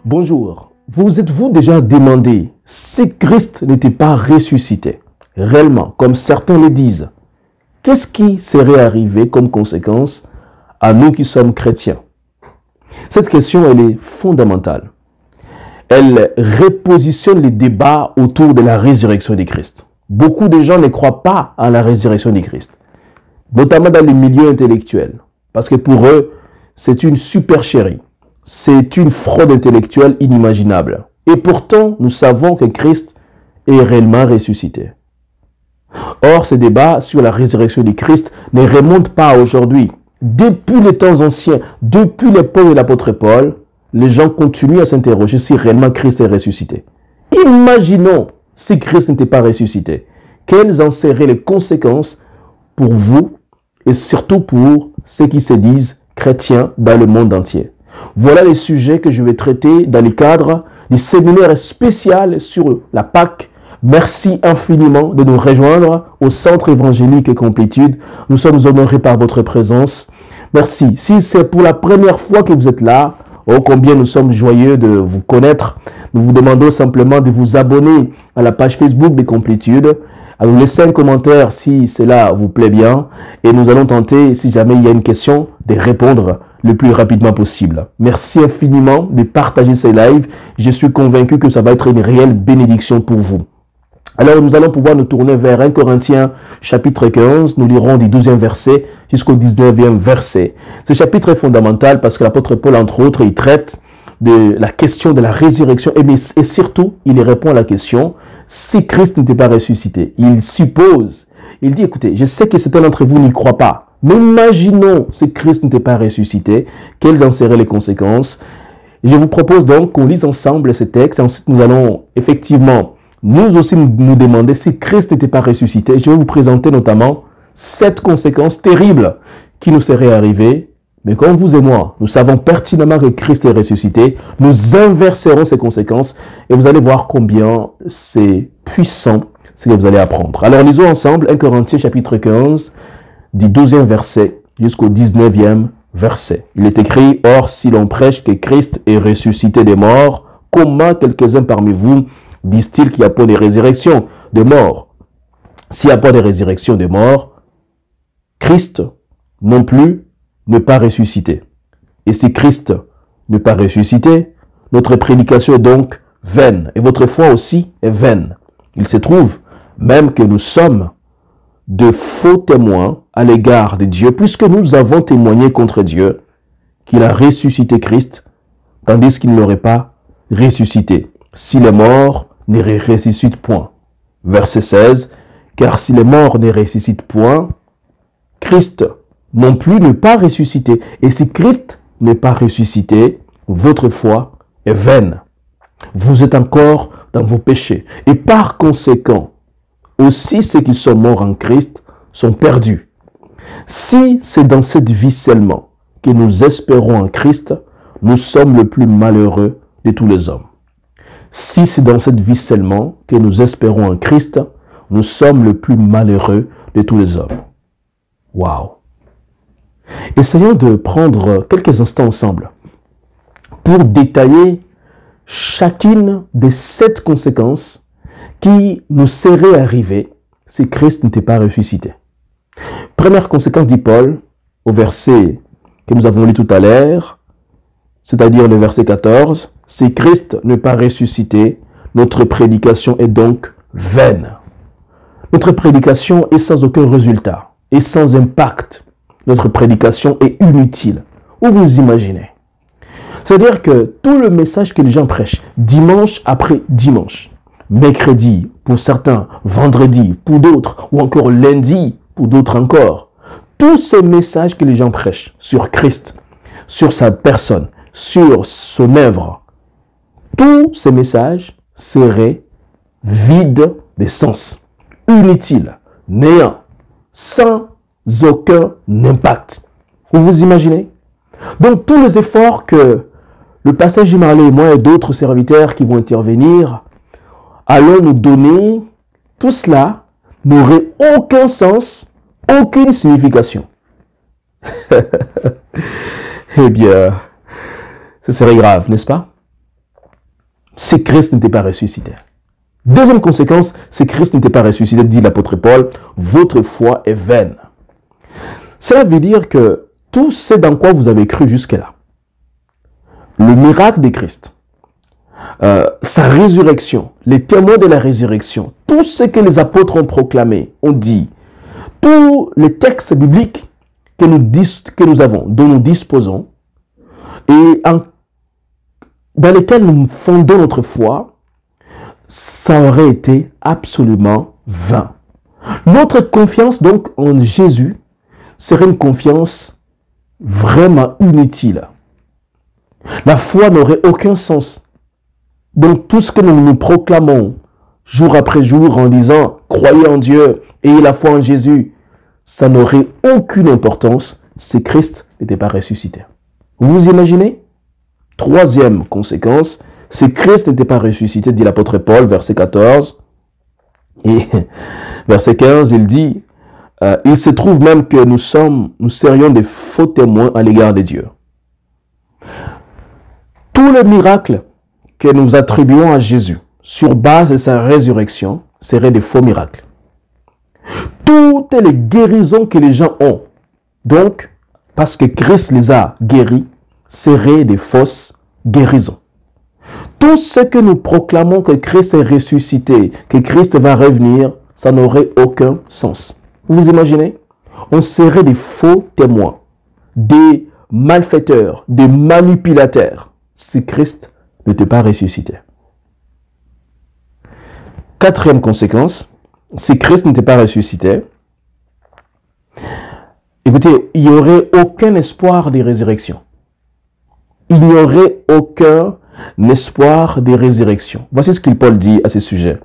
Bonjour, vous êtes-vous déjà demandé si Christ n'était pas ressuscité, réellement, comme certains le disent, qu'est-ce qui serait arrivé comme conséquence à nous qui sommes chrétiens? Cette question, elle est fondamentale. Elle repositionne les débats autour de la résurrection du Christ. Beaucoup de gens ne croient pas à la résurrection du Christ, notamment dans les milieux intellectuels, parce que pour eux, c'est une supercherie. C'est une fraude intellectuelle inimaginable. Et pourtant, nous savons que Christ est réellement ressuscité. Or, ce débat sur la résurrection du Christ ne remonte pas à aujourd'hui. Depuis les temps anciens, depuis l'époque de l'apôtre Paul, les gens continuent à s'interroger si réellement Christ est ressuscité. Imaginons si Christ n'était pas ressuscité. Quelles en seraient les conséquences pour vous et surtout pour ceux qui se disent chrétiens dans le monde entier? Voilà les sujets que je vais traiter dans le cadre du séminaire spécial sur la Pâque. Merci infiniment de nous rejoindre au Centre évangélique Complétude. Nous sommes honorés par votre présence. Merci. Si c'est pour la première fois que vous êtes là, oh combien nous sommes joyeux de vous connaître. Nous vous demandons simplement de vous abonner à la page Facebook de Complétude, à nous laisser un commentaire si cela vous plaît bien. Et nous allons tenter, si jamais il y a une question, de répondre le plus rapidement possible. Merci infiniment de partager ces lives. Je suis convaincu que ça va être une réelle bénédiction pour vous. Alors nous allons pouvoir nous tourner vers 1 Corinthiens chapitre 15. Nous lirons du 12e verset jusqu'au 19e verset. Ce chapitre est fondamental parce que l'apôtre Paul, entre autres, il traite de la question de la résurrection et surtout, il répond à la question si Christ n'était pas ressuscité. Il suppose, il dit, écoutez, je sais que certains d'entre vous n'y croient pas. Mais imaginons si Christ n'était pas ressuscité, quelles en seraient les conséquences? Je vous propose donc qu'on lise ensemble ces textes. Ensuite, nous allons effectivement nous aussi nous demander si Christ n'était pas ressuscité. Je vais vous présenter notamment 7 conséquences terribles qui nous seraient arrivées. Mais comme vous et moi, nous savons pertinemment que Christ est ressuscité, nous inverserons ces conséquences et vous allez voir combien c'est puissant ce que vous allez apprendre. Alors lisons ensemble 1 Corinthiens chapitre 15, du 12e verset jusqu'au 19e verset. Il est écrit, « Or, si l'on prêche que Christ est ressuscité des morts, comment quelques-uns parmi vous disent-ils qu'il n'y a pas de résurrection des morts? S'il n'y a pas de résurrection des morts, Christ non plus n'est pas ressuscité. Et si Christ n'est pas ressuscité, notre prédication est donc vaine. Et votre foi aussi est vaine. Il se trouve même que nous sommes de faux témoins à l'égard de Dieu, puisque nous avons témoigné contre Dieu qu'il a ressuscité Christ, tandis qu'il ne l'aurait pas ressuscité, si les morts ne ressuscitent point. Verset 16, car si les morts ne ressuscitent point, Christ non plus n'est pas ressuscité. Et si Christ n'est pas ressuscité, votre foi est vaine. Vous êtes encore dans vos péchés. Et par conséquent, aussi ceux qui sont morts en Christ sont perdus. Si c'est dans cette vie seulement que nous espérons en Christ, nous sommes le plus malheureux de tous les hommes. Si c'est dans cette vie seulement que nous espérons en Christ, nous sommes le plus malheureux de tous les hommes. Waouh! Essayons de prendre quelques instants ensemble pour détailler chacune des 7 conséquences qui nous seraient arrivées si Christ n'était pas ressuscité. Première conséquence, dit Paul, au verset que nous avons lu tout à l'heure, c'est-à-dire le verset 14, si Christ n'est pas ressuscité, notre prédication est donc vaine. Notre prédication est sans aucun résultat et sans impact. Notre prédication est inutile. Ou vous imaginez? C'est-à-dire que tout le message que les gens prêchent, dimanche après dimanche, mercredi pour certains, vendredi pour d'autres, ou encore lundi pour d'autres encore, tous ces messages que les gens prêchent sur Christ, sur sa personne, sur son œuvre, tous ces messages seraient vides de sens, inutiles, néants, sans aucun impact. Vous vous imaginez? Donc tous les efforts que le pasteur Jim Marley et moi et d'autres serviteurs qui vont intervenir allons nous donner, tout cela n'aurait aucun sens, aucune signification. Eh bien, ce serait grave, n'est-ce pas? si Christ n'était pas ressuscité. Deuxième conséquence, si Christ n'était pas ressuscité, dit l'apôtre Paul, votre foi est vaine. Cela veut dire que tout ce dans quoi vous avez cru jusque-là, le miracle de Christ, sa résurrection, les témoins de la résurrection, tout ce que les apôtres ont proclamé, ont dit, tous les textes bibliques que nous avons, dont nous disposons, et dans lesquels nous fondons notre foi, ça aurait été absolument vain. Notre confiance donc en Jésus serait une confiance vraiment inutile. La foi n'aurait aucun sens. Donc tout ce que nous proclamons jour après jour en disant « Croyez en Dieu, ayez la foi en Jésus », ça n'aurait aucune importance si Christ n'était pas ressuscité. Vous imaginez? Troisième conséquence, si Christ n'était pas ressuscité, dit l'apôtre Paul, verset 14, et verset 15, il dit « Il se trouve même que nous serions des faux témoins à l'égard de Dieu. » Tous les miracles que nous attribuons à Jésus sur base de sa résurrection seraient des faux miracles. Toutes les guérisons que les gens ont, donc, parce que Christ les a guéris, seraient des fausses guérisons. Tout ce que nous proclamons que Christ est ressuscité, que Christ va revenir, ça n'aurait aucun sens. Vous imaginez? On serait des faux témoins, des malfaiteurs, des manipulateurs, si Christ n'était pas ressuscité. Quatrième conséquence, si Christ n'était pas ressuscité, écoutez, il n'y aurait aucun espoir de résurrection. Il n'y aurait aucun espoir de résurrection. Voici ce que Paul dit à ce sujet.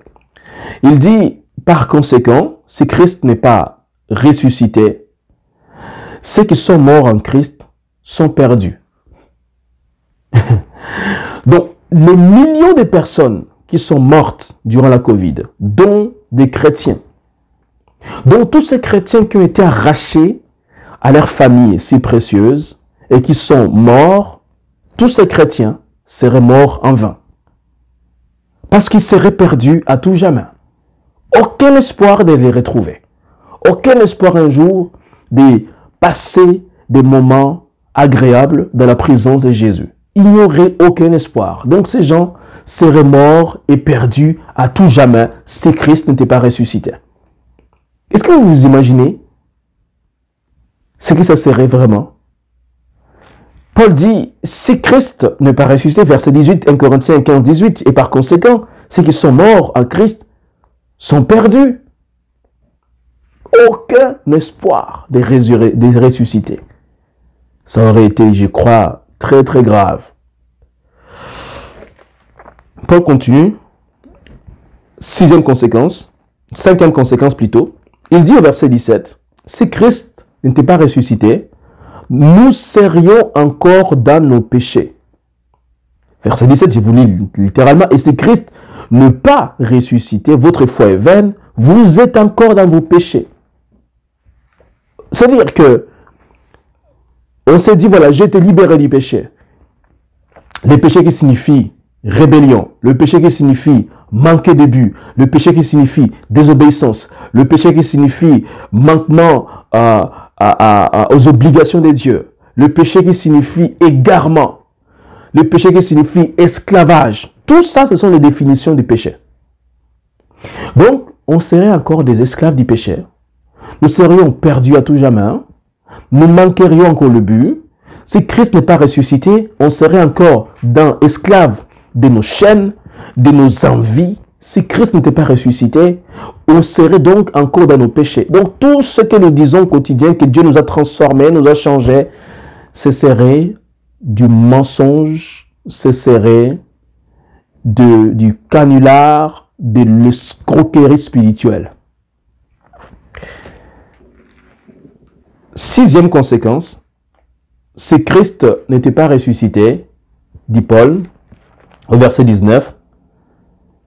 Il dit, par conséquent, si Christ n'est pas ressuscité, ceux qui sont morts en Christ sont perdus. Donc, les millions de personnes qui sont mortes durant la Covid, dont des chrétiens, dont tous ces chrétiens qui ont été arrachés à leur famille si précieuse et qui sont morts, tous ces chrétiens seraient morts en vain. Parce qu'ils seraient perdus à tout jamais. Aucun espoir de les retrouver. Aucun espoir un jour de passer des moments agréables dans la présence de Jésus. Il n'y aurait aucun espoir. Donc ces gens seraient morts et perdus à tout jamais si Christ n'était pas ressuscité. Est-ce que vous vous imaginez ce que ça serait vraiment? Paul dit, si Christ n'est pas ressuscité, verset 18, 1 Corinthiens 15, 18, et par conséquent, ceux qui sont morts en Christ sont perdus. Aucun espoir de ressusciter. Ça aurait été, je crois, très très grave. Paul continue. Cinquième conséquence plutôt. Il dit au verset 17, si Christ n'était pas ressuscité, nous serions encore dans nos péchés. Verset 17, je vous lis littéralement, et si Christ n'est pas ressuscité, votre foi est vaine, vous êtes encore dans vos péchés. C'est-à-dire que on s'est dit, voilà, j'ai été libéré du péché. Les péchés qui signifient rébellion, le péché qui signifie manquer de but, le péché qui signifie désobéissance, le péché qui signifie manquement aux obligations de Dieu, le péché qui signifie égarement, le péché qui signifie esclavage. Tout ça, ce sont les définitions du péché. Donc, on serait encore des esclaves du péché. Nous serions perdus à tout jamais. Nous manquerions encore le but. Si Christ n'est pas ressuscité, on serait encore esclaves de nos chaînes, de nos envies. Si Christ n'était pas ressuscité, on serait donc encore dans nos péchés. Donc tout ce que nous disons au quotidien, que Dieu nous a transformés, nous a changés, ce serait du mensonge, ce serait du canular, de l'escroquerie spirituelle. Sixième conséquence, si Christ n'était pas ressuscité, dit Paul, au verset 19,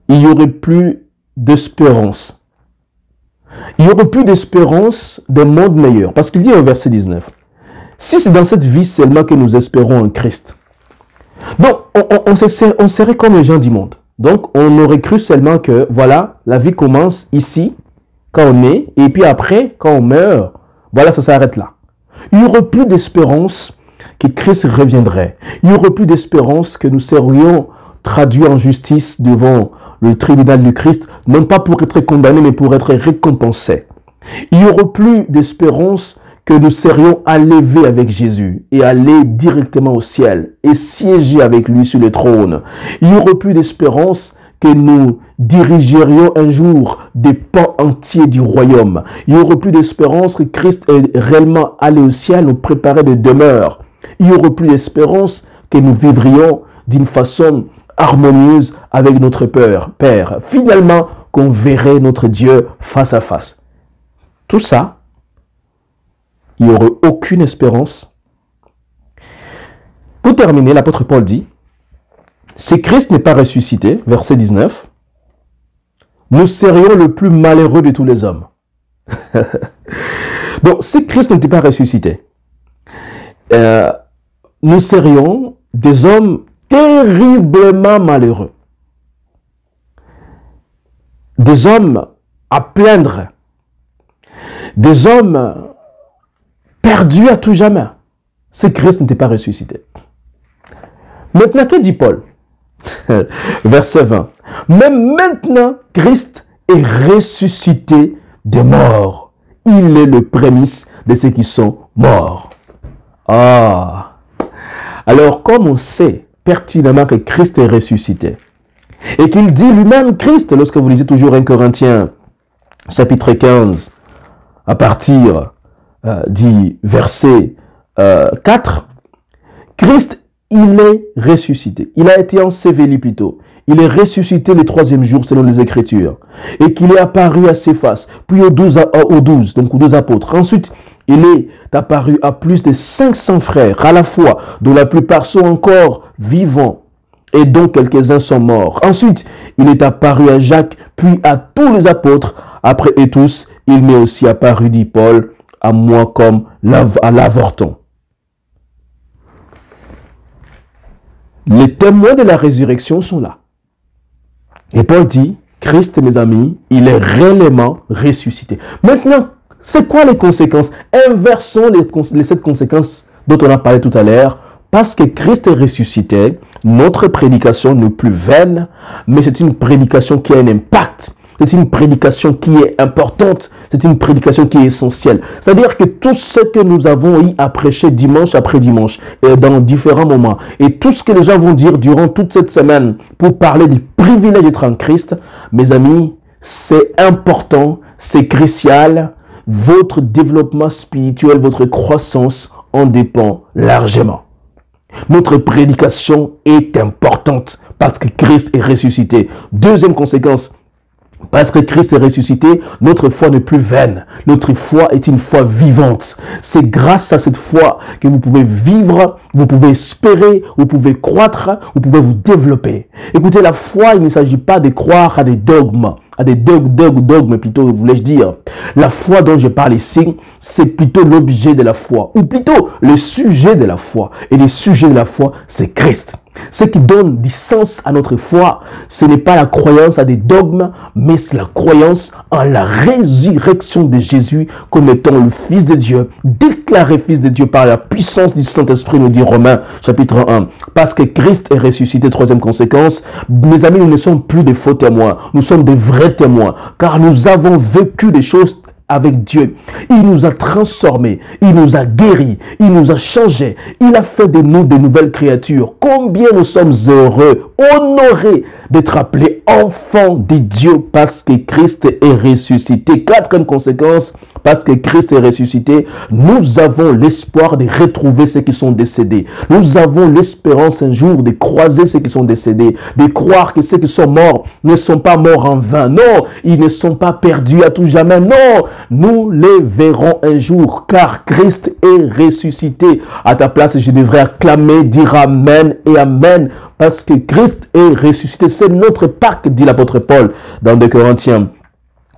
il n'y aurait plus d'espérance. Il n'y aurait plus d'espérance d'un monde meilleur. Parce qu'il dit au verset 19, si c'est dans cette vie seulement que nous espérons en Christ, Donc, on serait comme les gens du monde. Donc, on aurait cru seulement que, voilà, la vie commence ici, quand on est, et puis après, quand on meurt, voilà, ça s'arrête là. Il n'y aurait plus d'espérance que Christ reviendrait. Il n'y aurait plus d'espérance que nous serions traduits en justice devant le tribunal du Christ, non pas pour être condamnés, mais pour être récompensés. Il n'y aurait plus d'espérance que nous serions enlevés avec Jésus et aller directement au ciel et siéger avec lui sur le trône. Il n'y aurait plus d'espérance que nous dirigerions un jour des pans entiers du royaume. Il n'y aurait plus d'espérance que Christ est réellement allé au ciel, nous préparer des demeures. Il n'y aurait plus d'espérance que nous vivrions d'une façon harmonieuse avec notre Père. Finalement, qu'on verrait notre Dieu face à face. Tout ça, il n'y aurait aucune espérance. Pour terminer, l'apôtre Paul dit, si Christ n'est pas ressuscité, verset 19, nous serions le plus malheureux de tous les hommes. Donc, si Christ n'était pas ressuscité, nous serions des hommes terriblement malheureux. Des hommes à plaindre. Des hommes perdus à tout jamais. Si Christ n'était pas ressuscité. Maintenant, que dit Paul? Verset 20. Même maintenant, Christ est ressuscité des morts. Il est le prémisse de ceux qui sont morts. Ah! Alors, comme on sait pertinemment que Christ est ressuscité, et qu'il dit lui-même Christ, lorsque vous lisez toujours 1 Corinthiens, chapitre 15, à partir du verset 4, Christ, il est ressuscité. Il a été enseveli plutôt. Il est ressuscité le troisième jour selon les Écritures. Et qu'il est apparu à Céphas, puis aux 12, donc aux 2 apôtres. Ensuite, il est apparu à plus de 500 frères à la fois, dont la plupart sont encore vivants et dont quelques-uns sont morts. Ensuite, il est apparu à Jacques, puis à tous les apôtres. Après et tous, il m'est aussi apparu, dit Paul, à moi comme à l'avorton. Les témoins de la résurrection sont là. Et Paul dit, Christ, mes amis, il est réellement ressuscité. Maintenant, c'est quoi les conséquences? Inversons les 7 conséquences dont on a parlé tout à l'heure. Parce que Christ est ressuscité, notre prédication n'est plus vaine, mais c'est une prédication qui a un impact. C'est une prédication qui est importante. C'est une prédication qui est essentielle. C'est-à-dire que tout ce que nous avons eu à prêcher dimanche après dimanche, et dans différents moments, et tout ce que les gens vont dire durant toute cette semaine pour parler du privilège d'être en Christ, mes amis, c'est important, c'est crucial. Votre développement spirituel, votre croissance en dépend largement. Notre prédication est importante parce que Christ est ressuscité. Deuxième conséquence, parce que Christ est ressuscité, notre foi n'est plus vaine. Notre foi est une foi vivante. C'est grâce à cette foi que vous pouvez vivre, vous pouvez espérer, vous pouvez croître, vous pouvez vous développer. Écoutez, la foi, il ne s'agit pas de croire à des dogmes. À des dogmes plutôt, voulais-je dire. La foi dont je parle ici, c'est plutôt l'objet de la foi, ou plutôt le sujet de la foi. Et le sujet de la foi, c'est Christ. Ce qui donne du sens à notre foi, ce n'est pas la croyance à des dogmes, mais c'est la croyance en la résurrection de Jésus comme étant le Fils de Dieu, déclaré Fils de Dieu par la puissance du Saint-Esprit, nous dit Romains chapitre 1. Parce que Christ est ressuscité, troisième conséquence, mes amis, nous ne sommes plus des faux témoins, nous sommes des vrais témoins, car nous avons vécu des choses avec Dieu. Il nous a transformés, il nous a guéris, il nous a changés, il a fait de nous de nouvelles créatures. Combien nous sommes heureux, honorés d'être appelés enfants de Dieu parce que Christ est ressuscité. Quatrième conséquence, parce que Christ est ressuscité, nous avons l'espoir de retrouver ceux qui sont décédés. Nous avons l'espérance un jour de croiser ceux qui sont décédés, de croire que ceux qui sont morts ne sont pas morts en vain. Non, ils ne sont pas perdus à tout jamais. Non, nous les verrons un jour, car Christ est ressuscité. À ta place, je devrais acclamer, dire Amen et Amen, parce que Christ est ressuscité. C'est notre Pâques, dit l'apôtre Paul dans 2 Corinthiens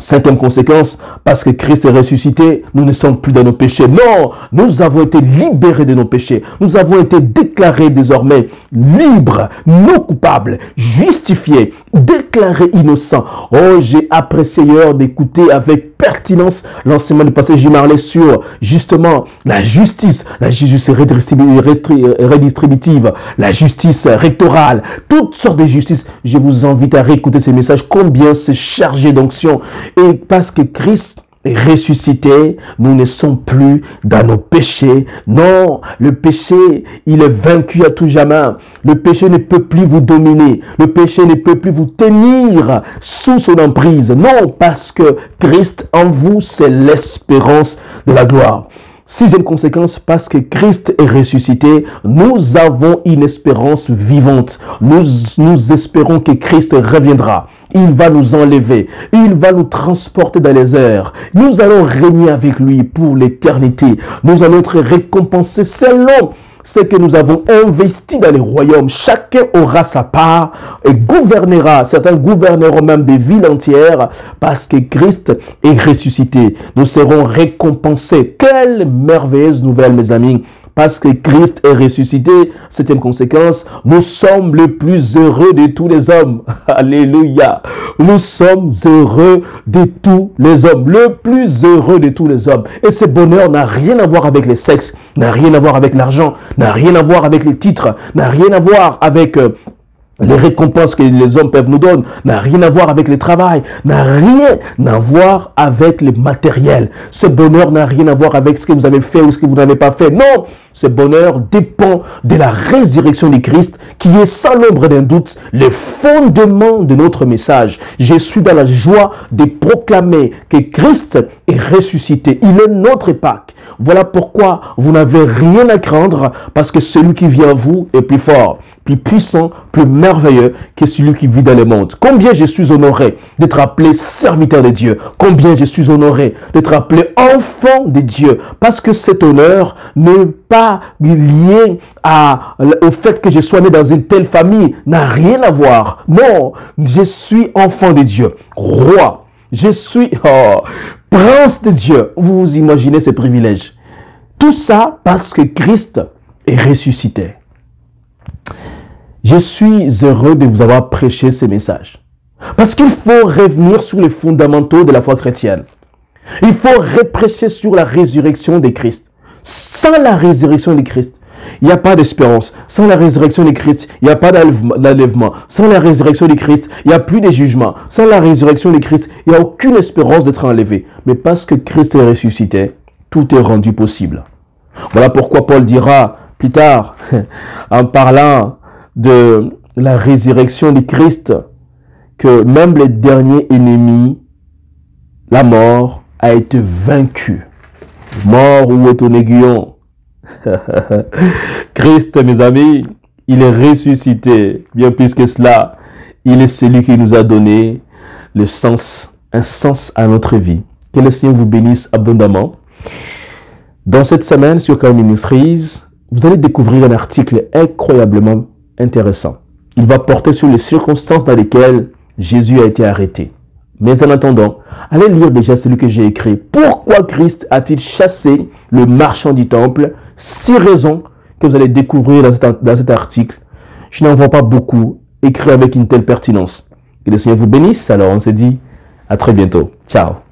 Cinquième conséquence, parce que Christ est ressuscité, nous ne sommes plus dans nos péchés. Non, nous avons été libérés de nos péchés. Nous avons été déclarés désormais libres, non coupables, justifiés, déclarés innocents. Oh, j'ai apprécié hier d'écouter avec pertinence l'enseignement du pasteur Jim Marley sur justement la justice redistributive, la justice rectorale, toutes sortes de justices. Je vous invite à réécouter ces messages, combien c'est chargé d'onction. Et parce que Christ est ressuscité, nous ne sommes plus dans nos péchés. Non, le péché, il est vaincu à tout jamais. Le péché ne peut plus vous dominer. Le péché ne peut plus vous tenir sous son emprise. Non, parce que Christ en vous, c'est l'espérance de la gloire. Sixième conséquence, parce que Christ est ressuscité, nous avons une espérance vivante. Nous espérons que Christ reviendra. Il va nous enlever. Il va nous transporter dans les airs. Nous allons régner avec lui pour l'éternité. Nous allons être récompensés selon ce que nous avons investi dans les royaumes. Chacun aura sa part et gouvernera. Certains gouverneront même des villes entières parce que Christ est ressuscité. Nous serons récompensés. Quelle merveilleuse nouvelle, mes amis! Parce que Christ est ressuscité, septième conséquence, nous sommes le plus heureux de tous les hommes. Alléluia. Nous sommes heureux de tous les hommes. Le plus heureux de tous les hommes. Et ce bonheur n'a rien à voir avec les sexes, n'a rien à voir avec l'argent, n'a rien à voir avec les titres, n'a rien à voir avec les récompenses que les hommes peuvent nous donner, n'a rien à voir avec le travail, n'a rien à voir avec le matériel. Ce bonheur n'a rien à voir avec ce que vous avez fait ou ce que vous n'avez pas fait. Non, ce bonheur dépend de la résurrection de Christ qui est sans l'ombre d'un doute le fondement de notre message. Je suis dans la joie de proclamer que Christ est ressuscité. Il est notre Pâque. Voilà pourquoi vous n'avez rien à craindre parce que celui qui vient à vous est plus fort, plus puissant, plus merveilleux que celui qui vit dans le monde. Combien je suis honoré d'être appelé serviteur de Dieu. Combien je suis honoré d'être appelé enfant de Dieu. Parce que cet honneur n'est pas lié au fait que je sois né dans une telle famille. N'a rien à voir. Non, je suis enfant de Dieu. Roi. Je suis prince de Dieu. Vous vous imaginez ces privilèges. Tout ça parce que Christ est ressuscité. Je suis heureux de vous avoir prêché ces messages. Parce qu'il faut revenir sur les fondamentaux de la foi chrétienne. Il faut reprêcher sur la résurrection de Christ. Sans la résurrection de Christ, il n'y a pas d'espérance. Sans la résurrection de Christ, il n'y a pas d'enlèvement. Sans la résurrection de Christ, il n'y a plus de jugement. Sans la résurrection de Christ, il n'y a aucune espérance d'être enlevé. Mais parce que Christ est ressuscité, tout est rendu possible. Voilà pourquoi Paul dira plus tard, en parlant de la résurrection de Christ, que même les derniers ennemis, la mort, a été vaincue. Mort, où est ton aiguillon? Christ, mes amis, il est ressuscité. Bien plus que cela, il est celui qui nous a donné le sens, un sens à notre vie. Que le Seigneur vous bénisse abondamment. Dans cette semaine sur Kaya Ministries, vous allez découvrir un article incroyablement intéressant. Il va porter sur les circonstances dans lesquelles Jésus a été arrêté. Mais en attendant, allez lire déjà celui que j'ai écrit. Pourquoi Christ a-t-il chassé le marchand du temple? 6 raisons que vous allez découvrir dans cet article. Je n'en vois pas beaucoup écrit avec une telle pertinence. Que le Seigneur vous bénisse. Alors on se dit à très bientôt. Ciao.